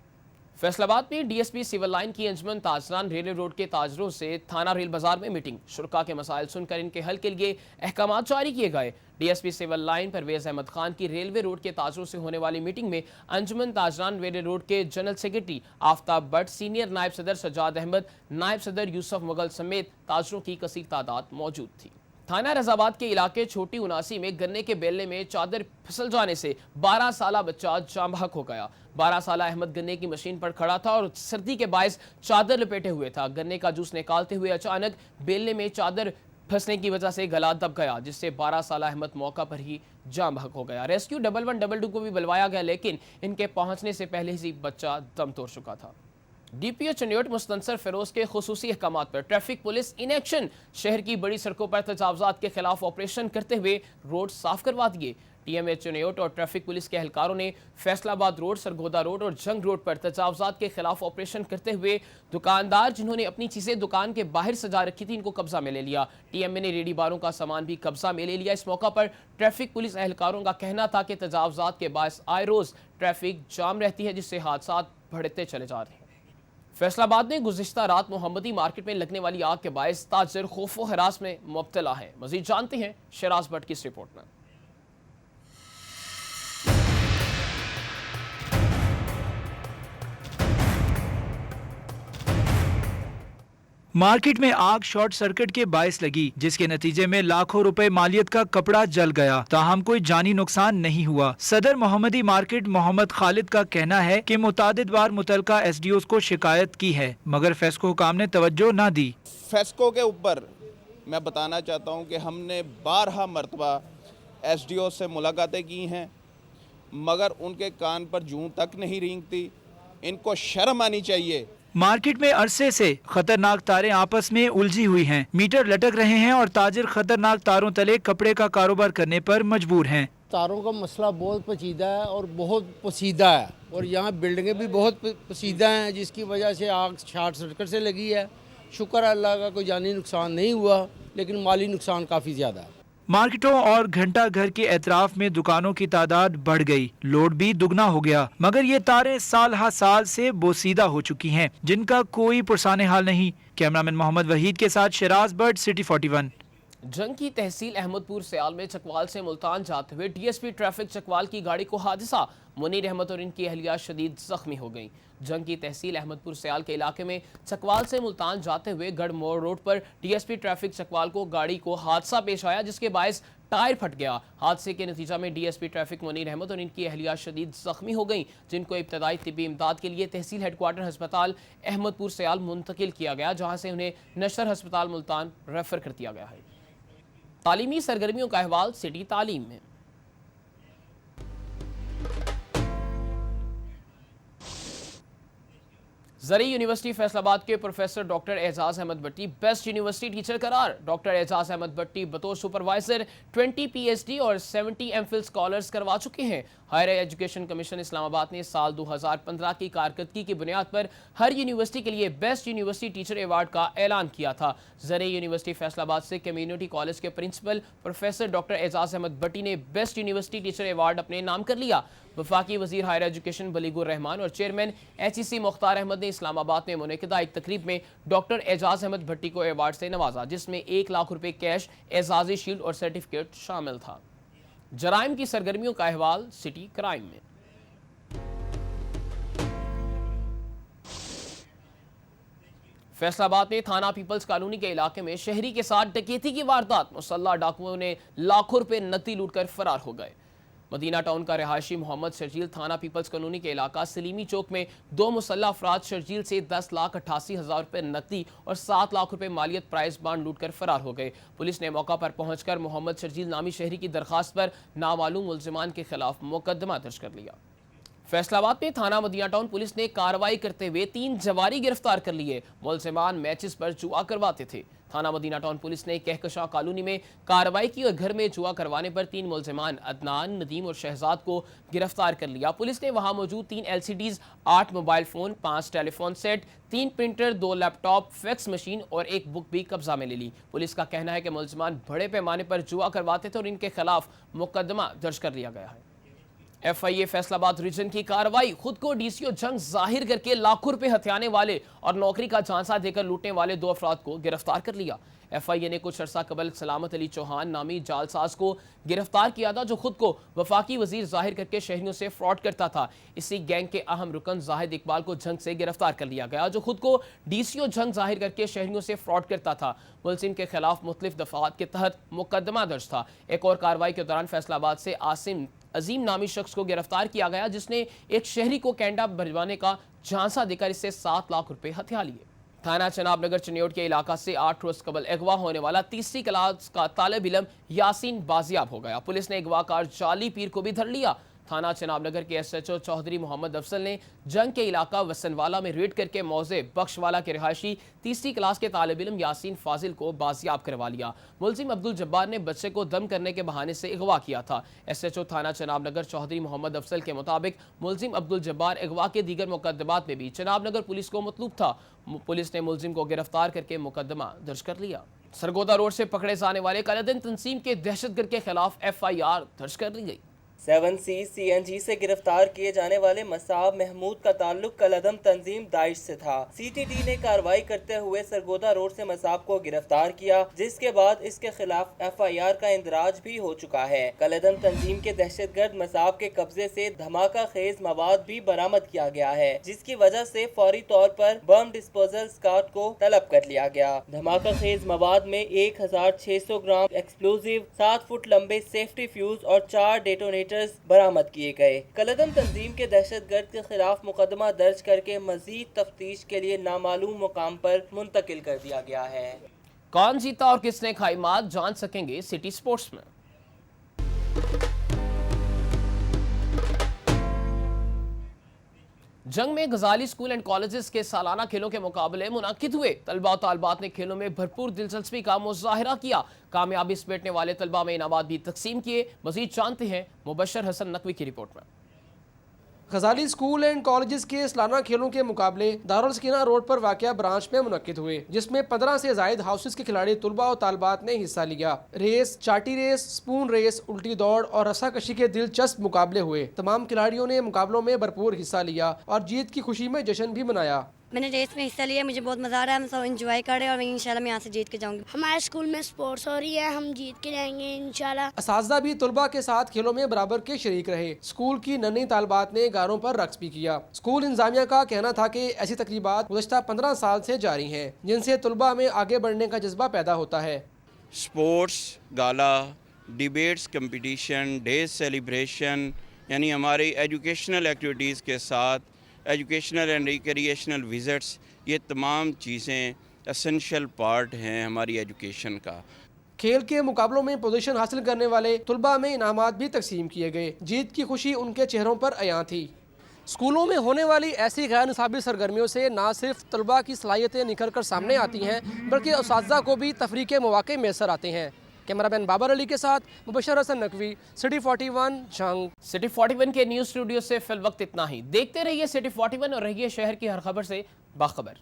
फैसलाबाद में DSP सिविल लाइन की अंजुमन ताजरान रेलवे रोड के ताजरों से थाना रेल बाजार में मीटिंग। शुरका के मसाइल सुनकर इनके हल के लिए अहकाम जारी किए गए। DSP civil line Parvez Ahmad Khan की रेलवे रोड के ताजरों से होने वाली मीटिंग में अंजुमन ताजरान रेलवे रोड के general secretary Aftab Bhatt, senior नायब सदर सज्जाद अहमद, नायब सदर यूसुफ मुगल समेत ताजरों की कसीर तादाद मौजूद थी। थाना रजाबाद के इलाके छोटी उनासी में गन्ने के बेले में चादर फिसल जाने से 12 साला बच्चा जाँ बहक हो गया। 12 साला अहमद गन्ने की मशीन पर खड़ा था और सर्दी के बायस चादर लपेटे हुए था। गन्ने का जूस निकालते हुए अचानक बेले में चादर फंसने की वजह से गला दब गया, जिससे 12 साला अहमद मौका पर ही जाँ बहक हो गया। रेस्क्यू 1122 को भी बुलवाया गया, लेकिन इनके पहुंचने से पहले ही बच्चा दम तोड़ चुका था। DPO चनियोट मुस्तनसर फिरोज के खुसूसी अहकामात पर ट्रैफिक पुलिस इन एक्शन। शहर की बड़ी सड़कों पर तजावजात के खिलाफ ऑपरेशन करते हुए रोड साफ करवा दिए। TMA चनियोट और ट्रैफिक पुलिस के एहलकारों ने फैसलाबाद रोड, सरगोदा रोड और जंग रोड पर तजावजात के खिलाफ ऑपरेशन करते हुए दुकानदार जिन्होंने अपनी चीजें दुकान के बाहर सजा रखी थी, इनको कब्जा में ले लिया। TMA ने रेडी बारों का सामान भी कब्जा में ले लिया। इस मौका पर ट्रैफिक पुलिस एहलकारों का कहना था कि तजावजात के बायस आए रोज ट्रैफिक जाम रहती है, जिससे हादसा बढ़ते चले जा रहे हैं। फैसलाबाद में गुज़िश्ता रात मोहम्मदी मार्केट में लगने वाली आग के बायस ताजर खौफ व हरास में मुब्तला है। मजीद जानते हैं शराज भट्ट की इस रिपोर्ट में। मार्केट में आग शॉर्ट सर्किट के बायस लगी, जिसके नतीजे में लाखों रुपए मालियत का कपड़ा जल गया। ताहम कोई जानी नुकसान नहीं हुआ। सदर मोहम्मदी मार्केट मोहम्मद खालिद का कहना है कि मुतादिद बार मुतलका SDOs को शिकायत की है, मगर फेस्को हुकाम ने तवज्जो न दी। फेस्को के ऊपर मैं बताना चाहता हूँ कि हमने 12 मरतबा SDO से मुलाकातें की हैं, मगर उनके कान पर जूं तक नहीं रेंगती। इनको शर्म आनी चाहिए। मार्केट में अरसे से खतरनाक तारें आपस में उलझी हुई हैं, मीटर लटक रहे हैं और ताजिर खतरनाक तारों तले कपड़े का कारोबार करने पर मजबूर हैं। तारों का मसला बहुत पेचीदा है और बहुत पसीदा है, और यहाँ बिल्डिंगें भी बहुत पसीदा हैं, जिसकी वजह से आग शॉर्ट सर्किट से लगी है। शुक्र है अल्लाह का कोई जानी नुकसान नहीं हुआ, लेकिन माली नुकसान काफ़ी ज़्यादा है। मार्केटों और घंटा घर के एतराफ में दुकानों की तादाद बढ़ गई, लोड भी दुगना हो गया, मगर ये तारें साल हा साल से बोसीदा हो चुकी हैं, जिनका कोई पुरसाने हाल नहीं। कैमरामैन मोहम्मद वहीद के साथ शराज बर्ड, सिटी 41। जंग की तहसील अहमदपुर सयाल में चकवाल से मुल्तान जाते हुए DSP ट्रैफिक चकवाल की गाड़ी को हादसा। मुनीर अहमद और इनकी अहलिया शदीद जख्मी हो गई। जंग की तहसील अहमदपुर सयाल के इलाके में चकवाल से मुल्तान जाते हुए गढ़ मोड़ रोड पर DSP ट्रैफिक चकवाल को गाड़ी को हादसा पेश आया, जिसके बायस टायर फट गया। हादसे के नतीजा में DSP ट्रैफिक मुनीर अहमद और इनकी अहलिया शदीद जख्मी हो गई, जिनको इब्तदाई तिब्बी इमदाद के लिए तहसील हेडक्वार्टर हस्पताल अहमदपुर सयाल मुंतकिल किया गया, जहाँ से उन्हें नशर हस्पताल मुल्तान रेफर कर दिया गया है। तालीमी सरगर्मियों का अहवाल सिटी तालीम में। ज़री यूनिवर्सिटी फैसलाबाद के प्रोफेसर डॉक्टर एजाज अहमद भट्टी बेस्ट यूनिवर्सिटी टीचर करार। डॉक्टर एजाज अहमद भट्टी बतौर सुपरवाइजर 20 PhD और 70 MPhil स्कॉलर्स करवा चुके हैं। हायर एजुकेशन कमीशन इस्लामाबाद ने साल 2015 की कारकर्दगी की बुनियाद पर हर यूनिवर्सिटी के लिए बेस्ट यूनिवर्सिटी टीचर अवार्ड का ऐलान किया था। ज़री यूनिवर्सिटी फैसलाबाद से कम्युनिटी कॉलेज के principal professor doctor Ejaz Ahmad Bhatti ने बेस्ट यूनिवर्सिटी टीचर अवार्ड अपने नाम कर लिया। वफाकी वजीर हायर एजुकेशन बलीगुर रहमान और चेयरमैन HEC मुख्तार अहमद ने इस्लामाबाद में मुनक़िदा एक तकरीब में डॉक्टर एजाज अहमद भट्टी को अवार्ड से नवाजा, जिसमें 1 लाख रुपए कैश, एजाजी शील्ड और सर्टिफिकेट शामिल था। जराइम की सरगर्मियों का अहवाल सिटी क्राइम में। फैसलाबाद में थाना पीपल्स कॉलोनी के इलाके में शहरी के साथ डकैती की वारदात। मुसल्लह डाकुओं ने लाखों रुपए नकदी लूटकर फरार हो गए। मदीना टाउन का रिहायशी मोहम्मद शर्जील थाना पीपल्स कॉलोनी के इलाका सलीमी चौक में 2 मुसल्लह अफराद शर्जील से 10,88,000 रुपए नकदी और 7 लाख रुपए मालियत प्राइस बांड लूटकर फरार हो गए। पुलिस ने मौका पर पहुंचकर मोहम्मद शर्जील नामी शहरी की दरखास्त पर नामालूम मुल्जिमान के खिलाफ मुकदमा दर्ज कर लिया। फैसलाबाद में थाना मदीना टाउन पुलिस ने कार्रवाई करते हुए 3 जवारी गिरफ्तार कर लिए। मुल्जिमान मैचेस पर जुआ करवाते थे। تھانہ مدینہ ٹاؤن پولیس نے کہکشاں کالونی میں کارروائی کی اور گھر میں جوا کروانے پر 3 ملزمان عدنان، ندیم اور شہزاد کو گرفتار کر لیا۔ پولیس نے وہاں موجود 3 LCDs، 8 موبائل فون، 5 ٹیلی فون سیٹ، 3 پرنٹر، 2 لیپ ٹاپ، فیکس مشین اور 1 بک بھی قبضہ میں لے لی۔ پولیس کا کہنا ہے کہ ملزمان بڑے پیمانے پر جوا کرواتے تھے اور ان کے خلاف مقدمہ درج کر لیا گیا ہے۔ FIA فیصل آباد ریجن کی کارروائی، خود کو DCO جنگ ظاہر کر کے لاکھوں روپے ہتھیانے والے اور نوکری کا جھانسا دے کر لوٹنے والے 2 افراد کو گرفتار کر لیا۔ FIA نے کچھ عرصہ قبل سلامت علی چوہان نامی جعلساز کو گرفتار کیا تھا جو خود کو وفاقی وزیر ظاہر کر کے شہریوں سے فراڈ کرتا تھا۔ اسی گینگ کے اہم رکن زاہد اقبال کو جنگ سے گرفتار کر لیا گیا جو خود کو DCO جنگ ظاہر کر کے شہریوں سے فراڈ کرتا تھا۔ ملزم کے خلاف مختلف دفعات کے تحت مقدمہ درج تھا۔ ایک اور کارروائی کے دوران فیصل آباد سے عظیم نامی شخص کو گرفتار کیا گیا جس نے ایک شہری کو کینیڈا بھجوانے کا جھانسا دے کر اس سے 7 لاکھ روپے ہتھیا لیے۔ تھانہ چناب نگر چنیوٹ کے علاقہ سے 8 روز قبل اغوا ہونے والا 3ری کلاس کا طالب علم یاسین بازیاب ہو گیا۔ پولیس نے اغوا کار جعلی پیر کو بھی دھر لیا۔ تھانہ چناب نگر کے SHO چودھری محمد افضل نے جنگ کے علاقہ وسنوالا میں ریڈ کر کے موضع بخش والا کے رہائشی 3ری کلاس کے طالب علم یاسین فاضل کو بازیاب کروا لیا۔ ملزم عبدالجبار نے بچے کو دم کرنے کے بہانے سے اغوا کیا تھا۔ SHO تھانہ چناب نگر چودھری محمد افضل کے مطابق ملزم عبدالجبار اغوا کے دیگر مقدمات میں بھی چناب نگر پولیس کو مطلوب تھا۔ پولیس نے ملزم کو گرفتار کر کے مقدمہ درج کر لیا۔ سرگودا روڈ سے پکڑے جانے والے کالعدن تنظیم کے دہشت گرد کے خلاف FIR درج کر لی گئی۔ 7C CNG سے گرفتار کیے جانے والے مصعب محمود کا تعلق کالعدم تنظیم داعش سے تھا۔ CTT نے کارروائی کرتے ہوئے سرگودا روڈ سے مصعب کو گرفتار کیا جس کے بعد اس کے خلاف FIR کا اندراج بھی ہو چکا ہے۔ کالعدم تنظیم کے دہشت گرد مصعب کے قبضے سے دھماکہ خیز مواد بھی برآمد کیا گیا ہے جس کی وجہ سے فوری طور پر بم ڈسپوزل اسکواڈ کو طلب کر لیا گیا۔ دھماکہ خیز مواد میں 1600 گرام ایکسپلوزیو، 7 فٹ لمبے سیفٹی فیوز اور 4 ڈیٹونیٹر برآمد کیے گئے۔ کالعدم تنظیم کے دہشت گرد کے خلاف مقدمہ درج کر کے مزید تفتیش کے لیے نامعلوم مقام پر منتقل کر دیا گیا ہے۔ کون جیتا اور کس نے کھائی مات جان سکیں گے سٹی سپورٹس میں۔ جنگ میں غزالی اسکول اینڈ کالجز کے سالانہ کھیلوں کے مقابلے منعقد ہوئے۔ طلباء و طالبات نے کھیلوں میں بھرپور دلچسپی کا مظاہرہ کیا۔ کامیابی سمیٹنے والے طلباء میں انعامات بھی تقسیم کیے۔ مزید جانتے ہیں مبشر حسن نقوی کی رپورٹ میں۔ غزالی اسکول اینڈ کالجز کے سالانہ کھیلوں کے مقابلے دارالسکینہ روڈ پر واقع برانچ میں منعقد ہوئے جس میں 15 سے زائد ہاؤسز کے کھلاڑی طلباء و طالبات نے حصہ لیا۔ ریس، چاٹی ریس، سپون ریس، الٹی دوڑ اور رسا کشی کے دلچسپ مقابلے ہوئے۔ تمام کھلاڑیوں نے مقابلوں میں بھرپور حصہ لیا اور جیت کی خوشی میں جشن بھی منایا۔ میں نے ریس میں حصہ لیا، مجھے بہت مزہ آ رہا ہے، ہم سب انجوائے کر رہے ہیں اور انشاءاللہ میں یہاں سے جیت کے جاؤں گی۔ ہمارے اسکول میں سپورٹس ہو رہی ہے، ہم جیت کے جائیں گے انشاءاللہ۔ اساتذہ بھی طلباء کے ساتھ کھیلوں میں برابر کے شریک رہے۔ اسکول کی ننھی طالبات نے گاروں پر رقص بھی کیا۔ اسکول انتظامیہ کا کہنا تھا کہ ایسی تقریبات گزشتہ 15 سال سے جاری ہیں جن سے طلباء میں آگے بڑھنے کا جذبہ پیدا ہوتا ہے۔ سپورٹس گالا، ڈیبیٹس کمپٹیشن، ڈیز سیلیبریشن، یعنی ہماری ایجوکیشنل ایکٹیویٹیز کے ساتھ ایجوکیشنل اینڈ ریکریشنل وزٹس، یہ تمام چیزیں اسینشل پارٹ ہیں ہماری ایجوکیشن کا۔ کھیل کے مقابلوں میں پوزیشن حاصل کرنے والے طلباء میں انعامات بھی تقسیم کیے گئے۔ جیت کی خوشی ان کے چہروں پر عیاں تھی۔ اسکولوں میں ہونے والی ایسی غیر نصابی سرگرمیوں سے نہ صرف طلباء کی صلاحیتیں نکھر کر سامنے آتی ہیں بلکہ اساتذہ کو بھی تفریح کے مواقع میسر آتے ہیں۔ کیمرہ مین بابر علی کے ساتھ مبشر حسن نقوی، سٹی 41 جنگ۔ سٹی 41 کے نیوز اسٹوڈیو سے فی الوقت اتنا ہی۔ دیکھتے رہیے سٹی 41 اور رہیے شہر کی ہر خبر سے باخبر۔